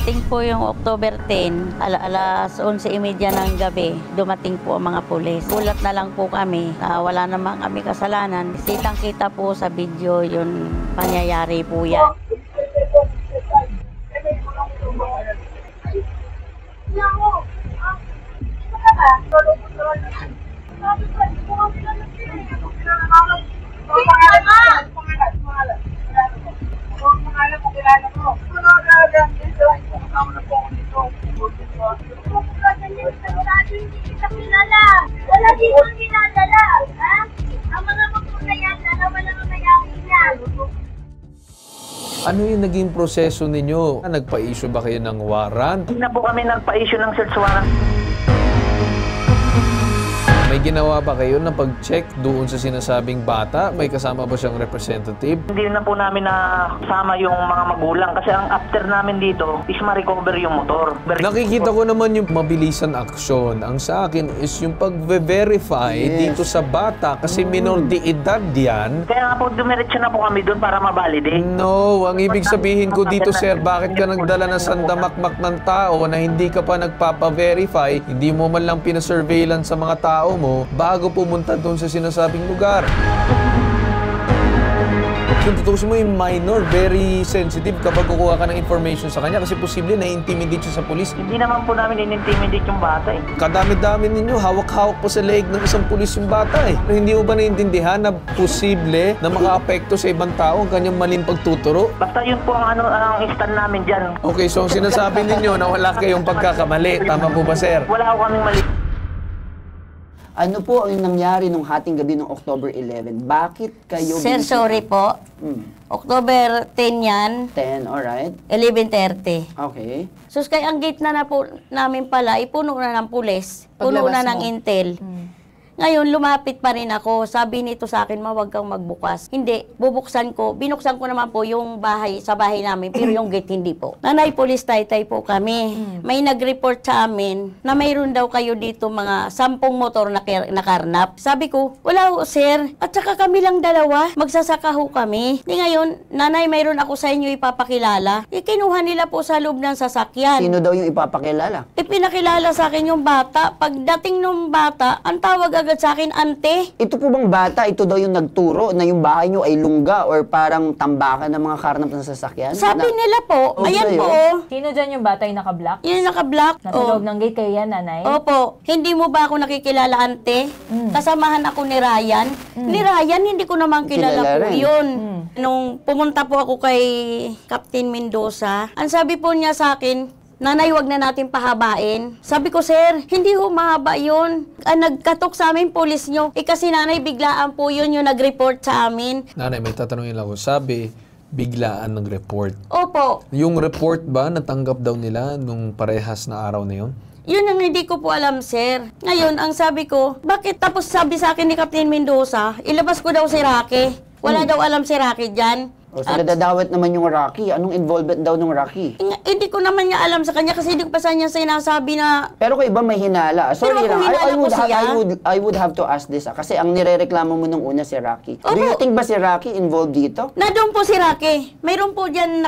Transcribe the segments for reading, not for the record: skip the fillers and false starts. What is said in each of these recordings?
Dumating po yung October 10, alas 11:30 ng gabi, dumating po ang mga pulis. Ulat na lang po kami na wala naman kami kasalanan. Kitang-kita po sa video yung pangyayari po yan. Wala dito ginadala, ha? Ang mga magpunayan na walang mayakin yan. Ano yung naging proseso ninyo? Nagpa-issue ba kayo ng warrant? Hindi na po kami nagpa-issue ng search warrant. May ginawa ba kayo na pag-check doon sa sinasabing bata? May kasama ba siyang representative? Hindi na po namin nasama yung mga magulang kasi ang after namin dito is ma-recover yung motor. Nakikita ko naman yung mabilisan aksyon. Ang sa akin is yung pag-verify dito sa bata kasi minor de edad yan. Kaya nga po dumiretso na po kami doon para ma-validate. No, ang ibig sabihin ko dito, sir, bakit ka nagdala ng sandamakmak ng tao na hindi ka pa nagpapa-verify, hindi mo man lang pina-surveillance sa mga tao mo bago pumunta doon sa sinasabing lugar? Kung tutusin mo yung minor, very sensitive kapag kukuha ka ng information sa kanya kasi posible na-intimidate siya sa pulis. Hindi naman po namin in-intimidate yung bata eh. Kadami-dami ninyo, hawak-hawak po sa leeg ng isang pulis yung bata eh. Hindi mo ba naiintindihan na posible na makaapekto sa ibang tao ang kanyang maling pagtuturo? Basta yun po ang stand namin dyan. Okay, so ang sinasabi ninyo na wala kayong pagkakamali. Tama po ba, sir? Wala ko kaming mali. Ano po ang nangyari nung hating gabi ng October 11? Bakit kayo... Sir, sorry po. October 10 yan, 10, alright. 11:30. Okay. Sus, kaya ang gate na po namin pala, ipuno na ng pulis, puno na ng intel. Ngayon, lumapit pa rin ako. Sabi nito sa akin, huwag kang magbukas. Hindi, bubuksan ko. Binuksan ko naman po yung bahay, sa bahay namin, pero yung gate hindi po. Nanay, police taytay po kami. May nag-report sa amin na mayroon daw kayo dito mga 10 motor na karnap. Sabi ko, wala ho, sir. At saka kami lang dalawa. Magsasaka ho kami. Di ngayon, nanay, mayroon ako sa inyo ipapakilala. Kinuha nila po sa loob ng sasakyan. Sino daw yung ipapakilala? Ipinakilala sa akin yung bata. Pagdating ng bata, ang tawag agad sa akin, ante. Ito po bang bata, ito daw yung nagturo na yung bahay nyo ay lungga or parang tambakan ng mga karnap ng sasakyan? Sabi nila po, Oh, ayan sa'yo? po. Sino dyan yung bata yung naka-block? Yung naka-block. Nasa loob ng gate kayo yan, nanay? Opo. Hindi mo ba ako nakikilala, ante? Kasamahan ako ni Ryan. Ni Ryan, hindi ko naman kilala Kilala po rin. yun. Nung pumunta po ako kay Captain Mendoza, ang sabi po niya sa akin, nanay, wag na natin pahabain. Sabi ko, sir, hindi ho mahaba yun. Nagkatok sa amin, polis nyo. Kasi nanay, biglaan po yun yung nag-report sa amin. Nanay, may tatanungin lang ako. Sabi, biglaan ng report. Opo. Yung report ba, natanggap daw nila nung parehas na araw na yun? Yun ang hindi ko po alam, sir. Ngayon, ang sabi ko, bakit tapos sabi sa akin ni Captain Mendoza, ilabas ko daw si Rocky. Wala daw alam si Rocky dyan. O sila dadawat naman yung Rocky. Anong involvement daw ng Rocky? Hindi ko naman niya alam sa kanya kasi hindi ko pa sa niya sinasabi na... Pero kung iba may hinala. Sorry Pero lang, kung hinala ko siya? I would have to ask this. Kasi ang nirereklamo mo nung una si Rocky. Do you think ba si Rocky involved dito? Nandun po si Rocky. Mayroon po dyan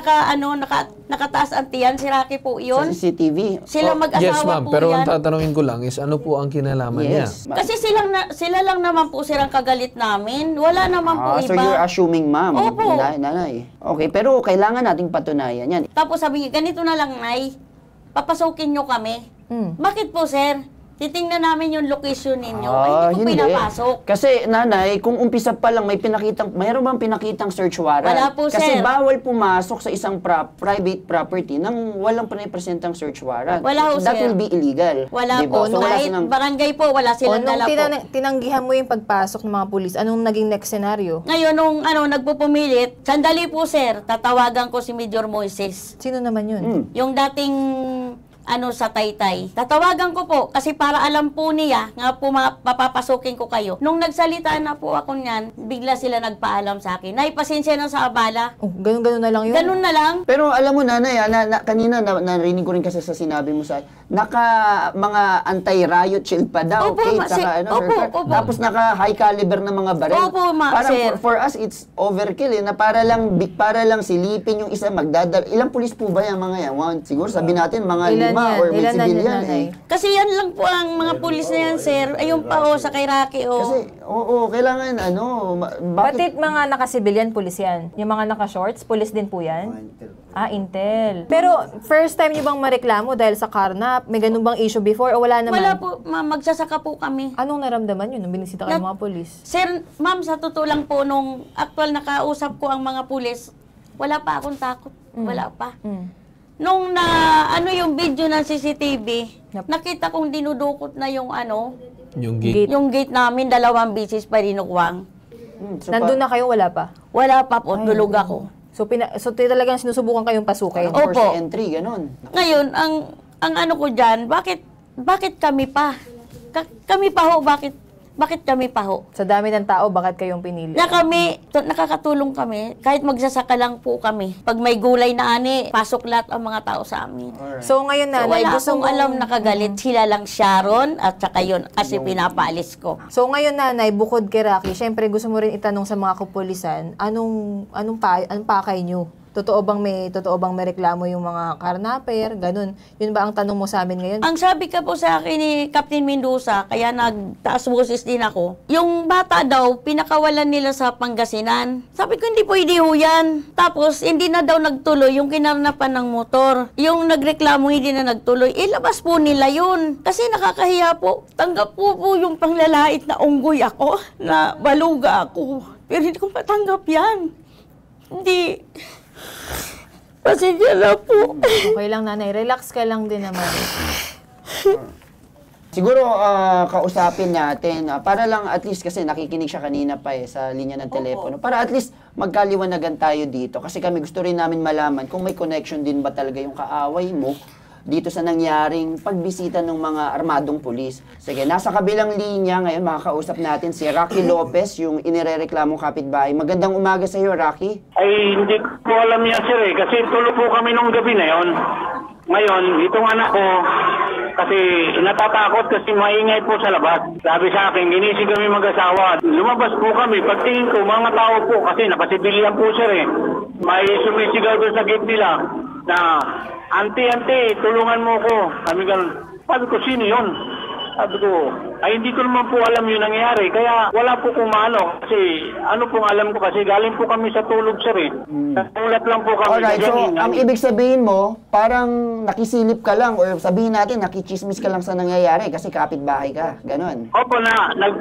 nakataas ang tiyan. Si Rocky po Sa yun. CCTV? Sila mag-asawa Yes, ma'am. po Pero yan. ang tatanungin ko lang is ano po ang kinalaman niya? Yes. Kasi sila lang naman po silang kagalit namin. Wala naman po So iba. you're assuming, ma'am. Opo. Nanay. Okay, pero kailangan nating patunayan yan. Tapos sabi niya, ganito na lang, Nay. Papasukin nyo kami. Bakit po, sir? Titingnan namin yung location ninyo. Ay, hindi ko pinapasok. Kasi, nanay, kung umpisa pa lang mayroon bang pinakitang search warrant? Wala po, Kasi sir. bawal pumasok sa isang private property nang walang pinapresentang search warrant. Wala po, That sir. will be illegal. Wala Diba? po. So, wala Kahit silang- barangay po, wala silang nung dala po. tinanggihan mo yung pagpasok ng mga pulis, anong naging next scenario? Ngayon, nung nagpupumilit, sandali po, sir, tatawagan ko si Major Moises. Sino naman yun? Yung dating, ano sa Taytay. Tatawagan ko po kasi para alam po niya nga po papapasukin ko kayo. Nung nagsalita na po ako niyan, bigla sila nagpaalam sa akin. Nay, pasensya na sa abala. Oh, ganun na lang yun. Ganun na lang. Pero alam mo nanay, kanina narinig ko rin kasi sa sinabi mo sa mga anti-riot shield pa daw, Opo, Kate, saka opo. tapos naka high caliber na mga baril. Opo, parang sir. for us it's overkill na para lang silipin yung isa magdadal. Ilang pulis po ba yung mga yan? Siguro sabihin natin mga Ilan 5 yan? or may Ilan na civilian yan, nanay? Kasi yan lang po ang mga pulis na yan, sir. Ayun pa sa kay Rocky, Kasi kailangan Pati mga naka-civilian, pulis yan. Yung mga naka-shorts, pulis din po yan? Intel. Pero first time niyo bang mareklamo dahil sa karnap? May ganun bang issue before o wala naman? Wala po, magsasaka po kami. Anong naramdaman yun nung binisita kayo ng mga pulis? Sir, ma'am, sa totoo lang po, nung actual nakausap ko ang mga pulis, wala pa akong takot. Wala pa. Nung yung video ng CCTV, nakita kong dinudukot na yung Yung gate. yung gate namin, 2 beses pa dinukwang. Nandun na kayo, wala pa? Wala pa po, tulog ako. So talagang sinusubukan kayong pasukin? Opo. Forced entry, ganun. Ngayon, ang ano ko dyan, bakit kami pa? Kami pa ho, bakit kami pa ho? Sa dami ng tao, bakit kayong pinili? Nakakatulong kami, kahit magsasaka lang po kami. Pag may gulay na pasok lahat ang mga tao sa amin. So ngayon na, Wala akong alam nakagalit, sila lang Sharon at saka yun, kasi pinapaalis ko. So ngayon nanay, bukod kay Rocky, syempre gusto mo rin itanong sa mga kapulisan, anong pakay nyo? Totoo bang may reklamo yung mga karnaper, ganun? Yun ba ang tanong mo sa amin ngayon? Ang sabi ka po sa akin ni Captain Mendoza, kaya nagtaas boses din ako, yung bata daw, pinakawalan nila sa Pangasinan. Sabi ko, hindi pwede ho yan. Tapos, hindi na daw nagtuloy yung kinarnapan ng motor. Yung nagreklamo, hindi na nagtuloy. Ilabas po nila yun. Kasi nakakahiya po. Tanggap po yung panglalait na unggoy ako, na baluga ako. Pero hindi ko matanggap yan. Hindi. Pasensya na po. Okay lang nanay, relax ka lang din naman. Siguro kausapin natin para lang at least kasi nakikinig siya kanina pa sa linya ng telepono. Para at least magkaliwanagan tayo dito kasi kami gusto rin namin malaman kung may connection din ba talaga yung kaaway mo dito sa nangyaring pagbisita ng mga armadong pulis. Sige, nasa kabilang linya ngayon makakausap natin si Rocky Lopez, yung inirereklamong kapitbahay. Magandang umaga sa iyo, Rocky. Ay, hindi ko alam yan, sir, kasi tulog po kami nung gabi na yon. Ngayon, itong anak ko, kasi natatakot kasi maingay po sa labas. Sabi sa akin, ginising kami mag-asawa. Lumabas po kami. Pagtingin ko, mga tao po, kasi nakasibilihan po, sir, May sumisigaw doon sa gate nila na, Auntie, tulungan mo ko. Sabi ko, sino yun? Sabi ko, ay hindi ko naman po alam yung nangyari. Kaya wala po kung maano. Kasi ano pong alam ko kasi galing po kami sa tulog, sir. Nagulat lang po kami. Alright, so ang ibig sabihin mo, parang nakisilip ka lang or sabihin natin nakichismis ka lang sa nangyayari kasi kapitbahay ka. Ganon. Opo,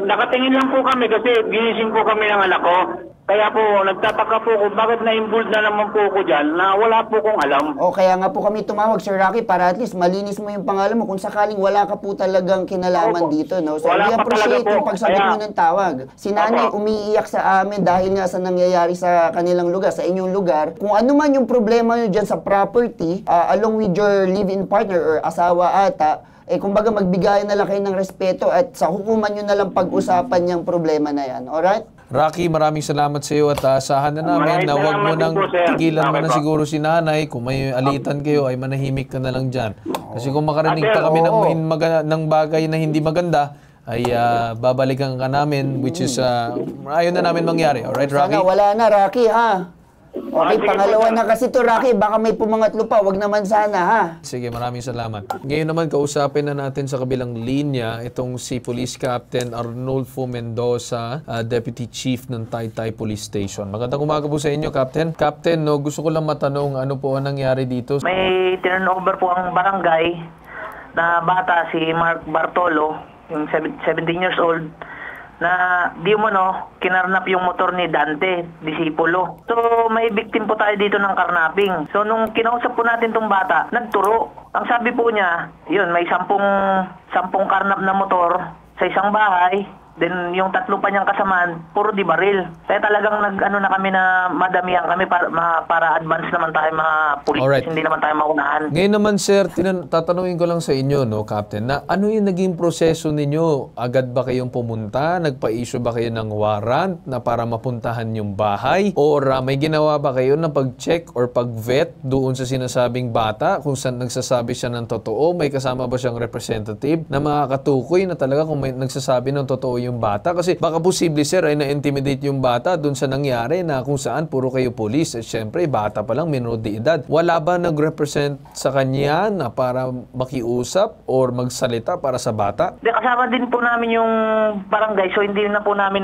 nakatingin lang po kami kasi ginising po kami ng anak ko. Kaya po, nagtataka po ko, bakit na-involved na naman po ko dyan na wala po kong alam. O kaya nga po kami tumawag, Sir Rocky, para at least malinis mo yung pangalan mo kung sakaling wala ka po talagang kinalaman dito, no? So, Wala we pa appreciate talaga po. yung pagsagot mo ng tawag. Si nanay umiiyak sa amin dahil nga sa nangyayari sa kanilang lugar, sa inyong lugar. Kung ano man yung problema nyo dyan sa property, along with your live-in partner or asawa ata, kumbaga magbigayan na lang kayo ng respeto at sa hukuman nyo na lang pag-usapan yung problema na yan. Alright? Rocky, maraming salamat sa iyo at asahan na namin na wag mo nang tigilan mo na siguro si nanay. Kung may alitan kayo, ay manahimik ka na lang dyan. Kasi kung makarinig pa kami ng bagay na hindi maganda, ay babalikan ka namin, which is ayaw na namin mangyari. Alright, Rocky? Sana wala na, Rocky, ha? Okay, pangalawa na kasi to, Rocky. Baka may pumangatlo pa. Wag naman sana, ha? Sige, maraming salamat. Ngayon naman, kausapin na natin sa kabilang linya itong si Police Captain Arnulfo Mendoza, Deputy Chief ng Taytay Police Station. Magandang umaga po sa inyo, Captain. Captain, gusto ko lang matanong ano po ang nangyari dito. May turnover po ang barangay na bata, si Mark Bartolo, yung 17 years old, na di mo kinarnap yung motor ni Dante, disipulo. So, may victim po tayo dito ng karnaping. So, nung kinausap po natin tong bata, nagturo. Ang sabi po niya, yun, may 10 karnap na motor sa isang bahay. Then yung 3 pa niyang kasamaan, puro di baril. Kaya talagang nag-ano na kami na madamihan kami para advance naman tayo mga pulis. Alright. Hindi naman tayo maunahan. Ngayon naman sir, tatanungin ko lang sa inyo, no, Captain, na ano yung naging proseso ninyo? Agad ba kayong pumunta? Nagpa-issue ba kayo ng warrant na para mapuntahan yung bahay? Or may ginawa ba kayo na pag-check or pag-vet doon sa sinasabing bata kung saan nagsasabi siya ng totoo? May kasama ba siyang representative na makakatukoy na talaga kung may nagsasabi ng totoo yung bata? Kasi baka posible sir ay na-intimidate yung bata doon sa nangyari na kung saan puro kayo police. At syempre, bata pa lang, minor de edad. Wala ba nag-represent sa kanya na para makiusap or magsalita para sa bata? Di, kasama din po namin yung barangay, so hindi na po namin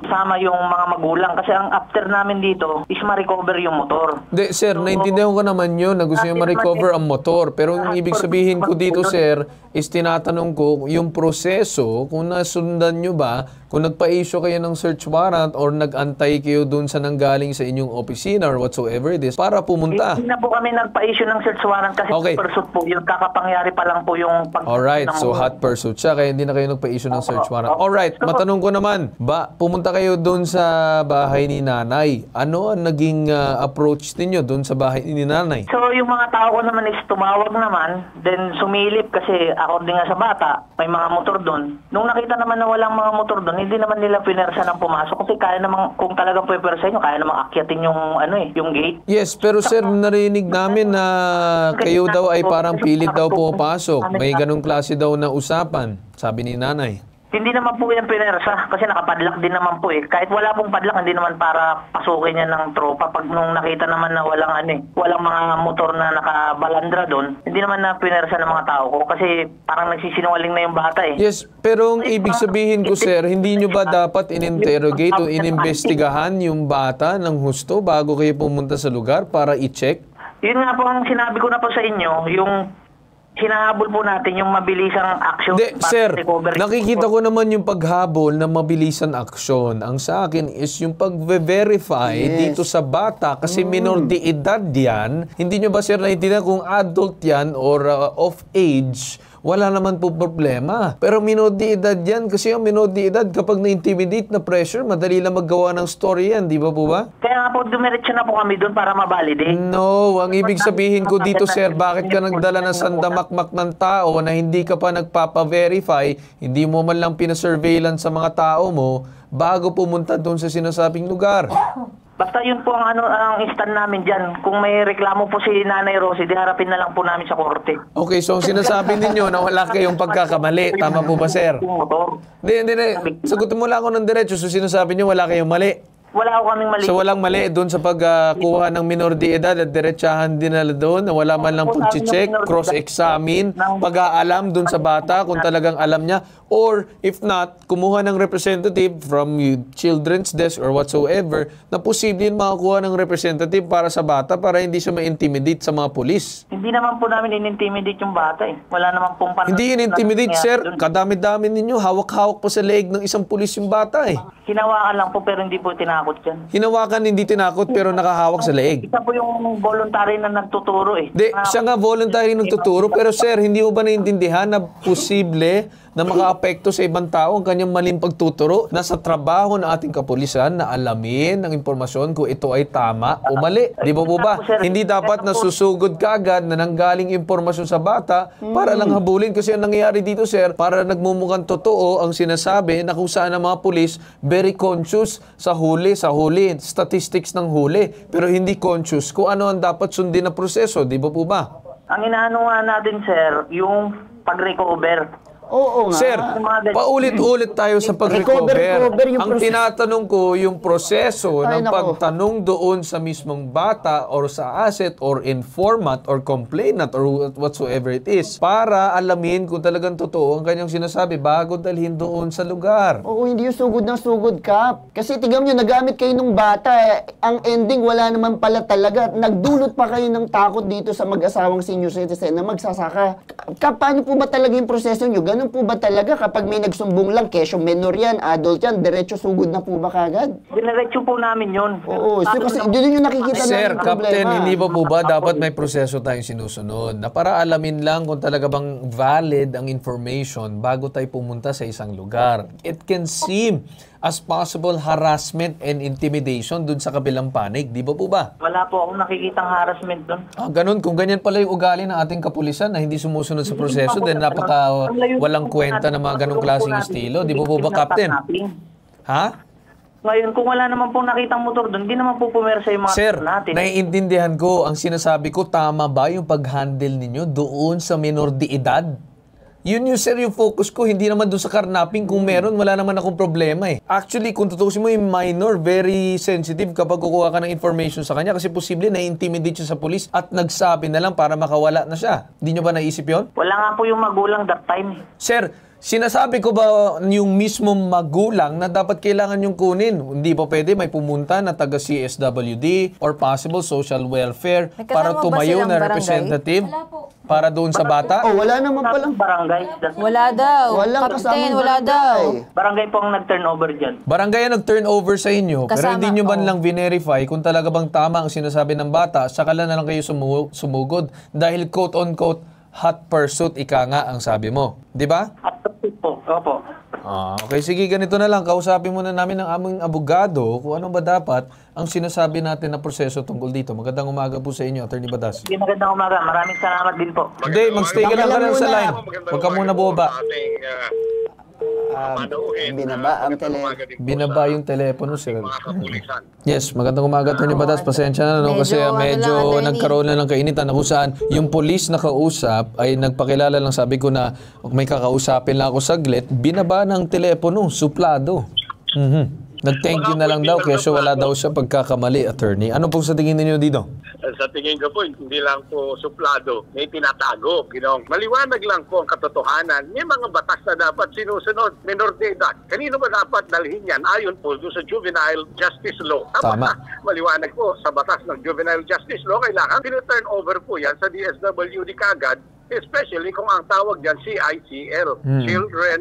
sama yung mga magulang. Kasi ang after namin dito is ma-recover yung motor. Hindi, sir, naintindihan ko naman yun na gusto nyo ma-recover ang motor. Pero ang ibig sabihin ko dito, sir, is tinatanong ko yung proseso, kung nasundan nyo ba, kung nagpa-issue kayo ng search warrant or nag-antay kayo dun sa nanggaling sa inyong opisina or whatsoever it is para pumunta. Hindi na po kami nagpa-issue ng search warrant kasi Okay. pursuit po, yung kakapangyari pa lang po yung Alright, so hot pursuit siya, kaya hindi na kayo nagpa-issue ng search warrant. Alright, matanong ko naman, pumunta kayo dun sa bahay ni nanay. Ano ang naging approach ninyo dun sa bahay ni nanay? So yung mga tao ko naman is tumawag naman, then sumilip kasi according nga sa bata, may mga motor doon. Nung nakita naman na walang mga motor doon, hindi naman nila pinersa ng pumasok kasi kaya naman, kung talagang pinersa nyo, kaya naman akyatin yung yung gate. Yes, pero sir, narinig namin na kayo daw ay parang pilit daw pumapasok. May ganong klase daw na usapan, sabi ni nanay. Hindi naman po yan pinersa kasi nakapadlock din naman po eh. Kahit wala pong padlock, hindi naman para pasukin yan ng tropa. Pag nung nakita naman na walang walang mga motor na nakabalandra doon, hindi naman na pinersa ng mga tao ko kasi parang nagsisinungaling na yung bata eh. Yes, pero ang ibig sabihin ko sir, hindi nyo ba dapat in-interrogate o inimbestigahan yung bata ng husto bago kayo pumunta sa lugar para i-check? Yun nga po ang sinabi ko na po sa inyo, yung hinahabol po natin yung mabilisang action. Hindi, sir, nakikita ko naman yung paghabol na mabilisan aksyon. Ang sa akin is yung pag-verify dito sa bata kasi minor de edad yan. Hindi nyo ba sir naiintindihan kung adult yan or of age, wala naman po problema. Pero minor de edad yan kasi yung minor de edad kapag na-intimidate na pressure, madali lang maggawa ng story yan, di ba po ba? Kaya nga po dumiretso na po kami doon para mabalidate. No, ang ibig sabihin ko dito sir, bakit ka nagdala ng sandamakmak ng tao na hindi ka pa nagpapa-verify, hindi mo man lang pinasurveillance sa mga tao mo bago pumunta doon sa sinasabing lugar? Basta yun po ang ang stand namin dyan. Kung may reklamo po si Nanay Rosie, diharapin na lang po namin sa korte. Okay, so ang sinasabi ninyo na wala kayong pagkakamali. Tama po ba, sir? Yung motor. Hindi. Sagutin mo lang ako ng diretso. So sinasabi niyo wala kayong mali. Wala ko kaming mali. So walang mali doon sa pagkuha ng minor de edad at diretsahan din nila doon na wala man lang pag-check, cross-examine, pag-aalam doon sa bata kung talagang alam niya. Or if not, kumuha ng representative from children's desk or whatsoever na posibleng makakuha ng representative para sa bata para hindi siya ma-intimidate sa mga pulis. Hindi naman po namin in-intimidate yung bata eh. Wala naman pong panahon. Hindi in-intimidate, sir. Kadami-dami ninyo. Hawak-hawak po sa leeg ng isang pulis yung bata eh. Hinawakan lang po pero hindi po tinakot yan. Hinawakan, hindi tinakot, pero nakahawak sa leeg. Isa po yung voluntary na nagtuturo eh. Di, siya nga voluntary nagtuturo, pero sir, hindi mo ba naiintindihan na posible na makaapekto sa ibang tao ang kanyang maling pagtuturo? Nasa trabaho ng ating kapulisan na alamin ang impormasyon kung ito ay tama o mali. Di ba po ba? Hindi dapat nasusugod ka agad na nanggaling impormasyon sa bata para lang habulin. Kasi ang nangyayari dito, sir, para nagmumukhang totoo ang sinasabi na kung saan ang mga pulis very conscious sa huli, statistics ng huli, pero hindi conscious kung ano ang dapat sundin na proseso. Di ba po ba? Ang inaano nga natin, sir, yung pag-recover. Oo nga. Sir, paulit-ulit tayo sa pag-recover. Recover yung Ang tinatanong ko, yung proseso Ay, ng nako. pagtanong doon sa mismong bata or sa asset or informant or complainant or whatsoever it is para alamin kung talagang totoo ang kanyang sinasabi bago dalhin doon sa lugar. Oo, hindi yung sugod ng sugod, Kap. Kasi tigam nyo, nagamit kayo nung bata. Ang ending, wala naman pala talaga. Nagdulot pa kayo ng takot dito sa mag-asawang senior citizen na magsasaka. paano po ba talaga yung proseso nyo? Ganun po ba talaga kapag may nagsumbong lang, kesyo minor yan, adult yan, diretso sugod na po ba kagad? Diniretso po namin yun. Oo, so kasi doon yung nakikita Sir, namin Captain, problema. hindi ba po ba dapat may proseso tayong sinusunod na para alamin lang kung talaga bang valid ang information bago tayo pumunta sa isang lugar? It can seem as possible harassment and intimidation dun sa kabilang panig. Di ba po ba? Wala po akong nakikitang harassment doon. Ganun. Kung ganyan pala yung ugali ng ating kapulisan na hindi sumusunod sa proseso, then napaka walang kwenta ng mga ganong klaseng estilo. Di ba po ba, Captain? Ha? Ngayon, kung wala naman pong nakitang motor doon, hindi naman po pumersa yung mga Sir, natin. naiintindihan ko. Ang sinasabi ko, tama ba yung pag-handle ninyo doon sa minor de edad? Yun yung sir, yung focus ko, hindi naman doon sa karnaping. Kung meron, wala naman akong problema eh. Actually, kung tutusin mo yung minor, very sensitive kapag kukuha ka ng information sa kanya kasi posible na-intimidate siya sa police at nagsabi na lang para makawala na siya. Hindi nyo ba naisip yun? Wala nga po yung magulang that time. Sir, sinasabi ko ba yung mismong magulang na dapat kailangan yung kunin? Hindi pa pwede may pumunta na taga CSWD or possible social welfare May para kasama ba tumayo silang na barangay? representative para doon sa bata? Oh, wala naman palang. Barangay. Wala daw. Walang Captain, kasamang wala barangay. daw. Barangay po ang nag-turnover dyan. Barangay ang nag-turnover sa inyo, pero Kasama, hindi nyo man oo. lang verify kung talaga bang tama ang sinasabi ng bata, saka lang na lang kayo sumugod dahil quote-unquote hot pursuit, ika nga ang sabi mo. Di ba? At po. Opo. Okay, sige, ganito na lang. Kausapin muna namin ang aming abogado kung ano ba dapat ang sinasabi natin na proseso tungkol dito. Magandang umaga po sa inyo, Attorney Badas. Sige, magandang umaga. Maraming salamat din po. Hindi, magstay ka lang Magandang sa muna. line. Huwag ka muna bubaba. Binaba ang Binaba yung telepono, sir. Yes, magandang umaga, Attorney Badas. Pasensya na, no? Kasi Medyo, medyo ano lang, Attorney. nagkaroon na ng kainitan na kung saan yung police na kausap ay nagpakilala lang, sabi ko na may kakausapin lang ako saglit, binaba ng telepono, suplado. Nag-thank you na lang daw, kaya wala daw siya pagkakamali, Attorney. Ano po sa tingin ninyo dito? Sa tingin ko po, hindi lang po suplado, may tinatago. Maliwanag lang po ang katotohanan. May mga batas na dapat sinusunod. Minor de edad. Kanino ba dapat dalhin yan? Ayon po doon sa Juvenile Justice Law. Tama. Maliwanag po sa batas ng Juvenile Justice Law, kailangan turn over po yan sa DSWD kagad, especially kung ang tawag dyan CICL, Children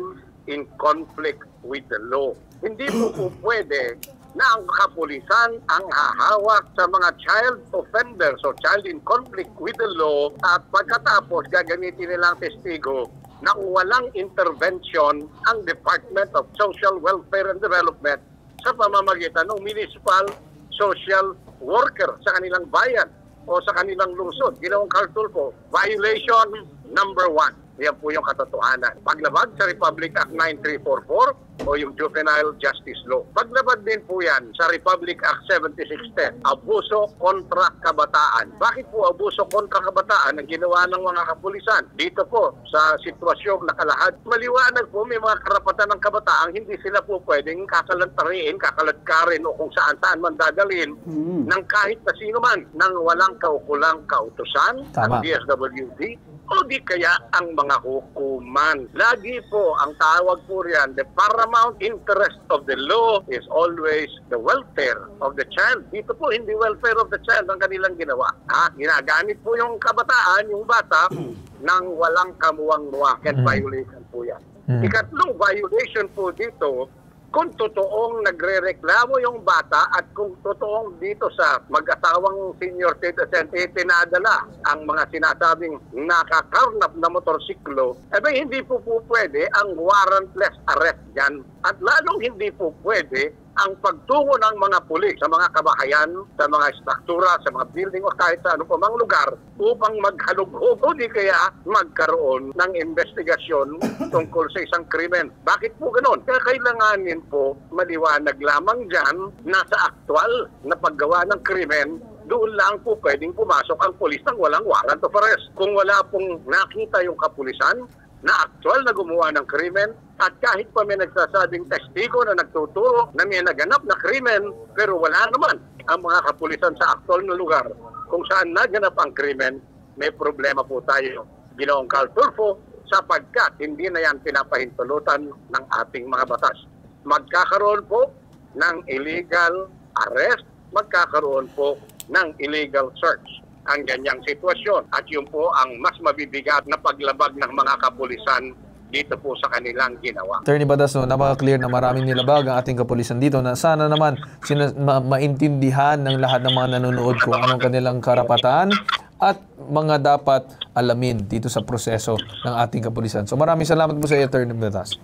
in Conflict with the Law. Hindi po pwede na ang kapulisan ang hahawak sa mga child offenders o child in conflict with the law at pagkatapos gagamitin nilang testigo na walang intervention ang Department of Social Welfare and Development sa pamamagitan ng municipal social worker sa kanilang bayan o sa kanilang lungsod. Ginawang Cartulfo, violation number 1. Yan po yung katotohanan. Paglabag sa Republic Act 9344 o yung Juvenile Justice Law. Paglabag din po yan sa Republic Act 7610, abuso kontra kabataan. Bakit po abuso kontra kabataan ang ginawa ng mga kapulisan? Dito po sa sitwasyong nakalahad, maliwanag po may mga karapatan ng kabataan, hindi sila po pwedeng kakalantariin, kakaladkarin o kung saan-saan man dadalhin ng kahit na sino man nang walang kaukulang kautusan ng Tama. DSWD o di kaya ang mga hukuman. Lagi po ang tawag po riyan, the paramount interest of the law is always the welfare of the child. Dito po hindi welfare of the child ang kanilang ginawa. Ginagamit po yung kabataan, yung bata, ng walang kamuwang-muwang and violation po yan. Ikatlong violation po dito, kung totoong nagre-reklamo yung bata at kung totoong dito sa mag-asawang senior citizen itinadala ang mga sinasabing nakakarnap na motorsiklo, hindi po pwede ang warrantless arrest yan. At lalong hindi po pwede ang pagtungo ng mga pulis sa mga kabahayan, sa mga struktura, sa mga building o kahit sa ano pa mang lugar upang maghalugog o di kaya magkaroon ng investigasyon tungkol sa isang krimen. Bakit po ganoon? Kaya kailanganin po maliwanag lamang dyan na sa aktwal na paggawa ng krimen, doon lang po pwedeng pumasok ang pulis ng walang warrant of arrest. Kung wala pong nakita yung kapulisan na aktwal na gumawa ng krimen at kahit pa may nagsasabing testigo na nagtuturo na may naganap na krimen pero wala naman ang mga kapulisan sa aktwal na lugar kung saan naganap ang krimen, may problema po tayo. Ginawang Cartulfo sapagkat hindi na yan pinapahintulutan ng ating mga batas. Magkakaroon po ng illegal arrest, magkakaroon po ng illegal search. ang ganyang sitwasyon. At yun po ang mas mabibigat na paglabag ng mga kapulisan dito po sa kanilang ginawa. Attorney Batas, no, napaka-clear na maraming nilabag ang ating kapulisan dito na sana naman maintindihan ng lahat ng mga nanonood kung anong kanilang karapatan at mga dapat alamin dito sa proseso ng ating kapulisan. So maraming salamat po sa iyo, Attorney Batas.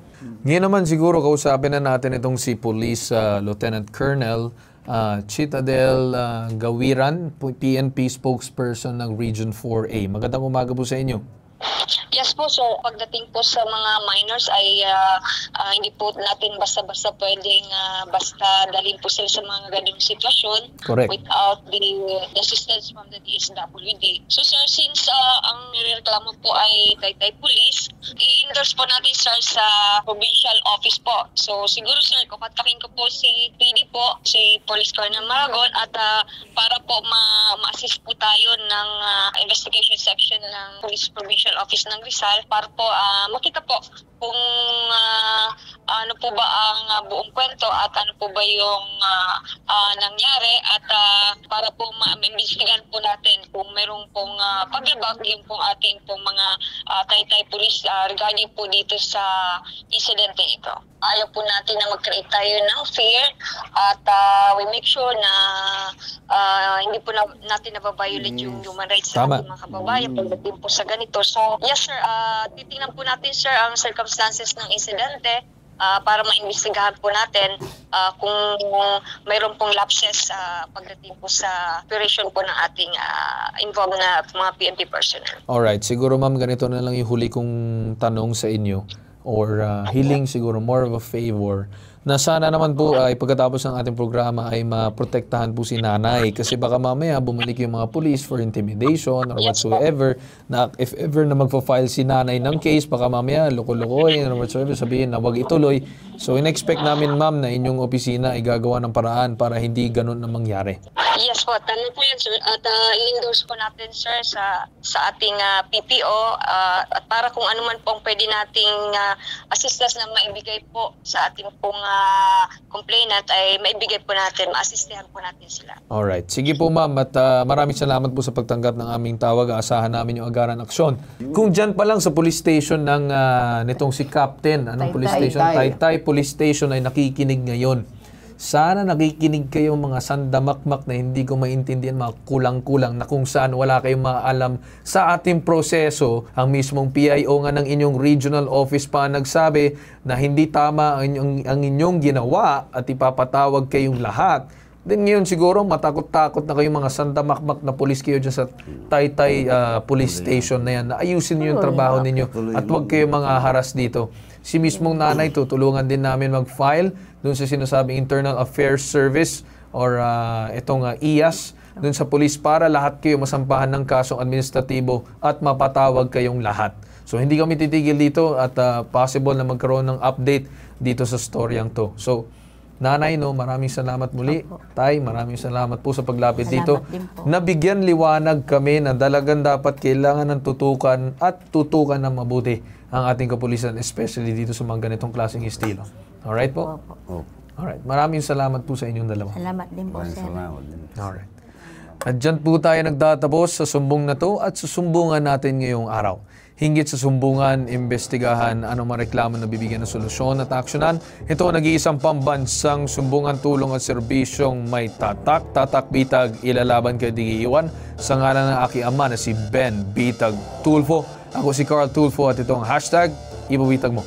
Ngayon naman siguro kausapin na natin itong si Police Lieutenant Colonel Citadel Gawiran, PNP spokesperson ng Region 4A. Magandang umaga po sa inyo. Yes po, sir. Pagdating po sa mga minors ay hindi po natin basta-basta pwedeng basta dalhin po sila sa mga ganung sitwasyon. Correct. Without the assistance from the DSWD. So sir, since ang nireklamo po ay Taytay Police, i-endorse po natin sir sa provincial office po. So siguro sir, kukontakin ko po si PD po, si Police Colonel Maragon at para po ma-assist po tayo ng investigation section ng Police Provincial Office ng Rizal para po makita po kung ano po ba ang buong kwento at ano po ba yung nangyari at para po ma-investigahan po natin kung merong pong paglabag yung pong ating pong mga Taytay Police regarding po dito sa insidente ito. Ayaw po natin na mag-create tayo ng fear at we make sure na hindi po natin nababiolate yung human rights sa ating mga kababayan pagdating po sa ganito. So, yes sir, titingnan po natin sir ang circumstances ng insidente para ma-investigahan po natin kung mayroon pong lapses pagdating po sa operation po ng ating involved na mga PNP personnel. Alright, siguro ma'am ganito na lang yung huli kong tanong sa inyo or hiling siguro more of a favor na sana naman po ay pagkatapos ng ating programa ay maprotektahan po si nanay kasi baka mamaya bumalik yung mga police for intimidation or whatsoever na if ever na magpa-file si nanay ng case baka mamaya loko-lokoy or whatsoever sabihin na wag ituloy. So in-expect namin ma'am na inyong opisina ay gagawa ng paraan para hindi ganun na mangyari. Yes po, tama po yan sir at i-endorse po natin sir sa ating PPO at para kung ano man pong pwede nating assistance na maibigay po sa ating pong complainant ay maibigay po natin, ma-assistihan po natin sila. Alright. Sige po ma'am at maraming salamat po sa pagtanggap ng aming tawag. Aasahan namin yung agaran aksyon. Kung dyan pa lang sa police station ng nitong si Captain, anong police station? Taytay Police Station ay nakikinig ngayon. Sana nakikinig kayo mga sandamakmak na hindi ko maintindihan, mga kulang-kulang na kung saan wala kayong maalam sa ating proseso. Ang mismong PIO nga ng inyong regional office pa nagsabi na hindi tama ang inyong ginawa at ipapatawag kayong lahat. Then ngayon siguro matakot-takot na kayong mga sandamakmak na pulis kayo dyan sa Taytay Police Station na yan. Na ayusin niyo yung trabaho ninyo at huwag kayong mga haras dito. Si mismong nanay, tutulungan din namin mag-file dun sa sinasabing Internal Affairs Service or itong IAS dun sa police para lahat kayo masampahan ng kasong administratibo at mapatawag kayong lahat. So hindi kami titigil dito at possible na magkaroon ng update dito sa storyang to. So nanay, no, maraming salamat muli. Tay, maraming salamat po sa paglapit dito. Nabigyan liwanag kami na dalagang dapat kailangan ng tutukan at tutukan ng mabuti ang ating kapulisan, especially dito sa mga ganitong klaseng estilo. Alright po? Alright. Maraming salamat po sa inyong dalawa. Salamat din po, sir. Alright. At dyan po tayo nagtatapos sa sumbong na to at susumbungan natin ngayong araw. Hinggit sa sumbungan, imbestigahan, anong mareklamo na bibigyan ng solusyon at aksyonan. Ito ang nag-iisang pambansang sumbungan tulong at serbisyong may tatak bitag, ilalaban kay Digiiwan sa ngalan ng aking ama na si Ben Bitag Tulfo. Ako si Carl Tulfo at ito ang hashtag Ibawitag Mo.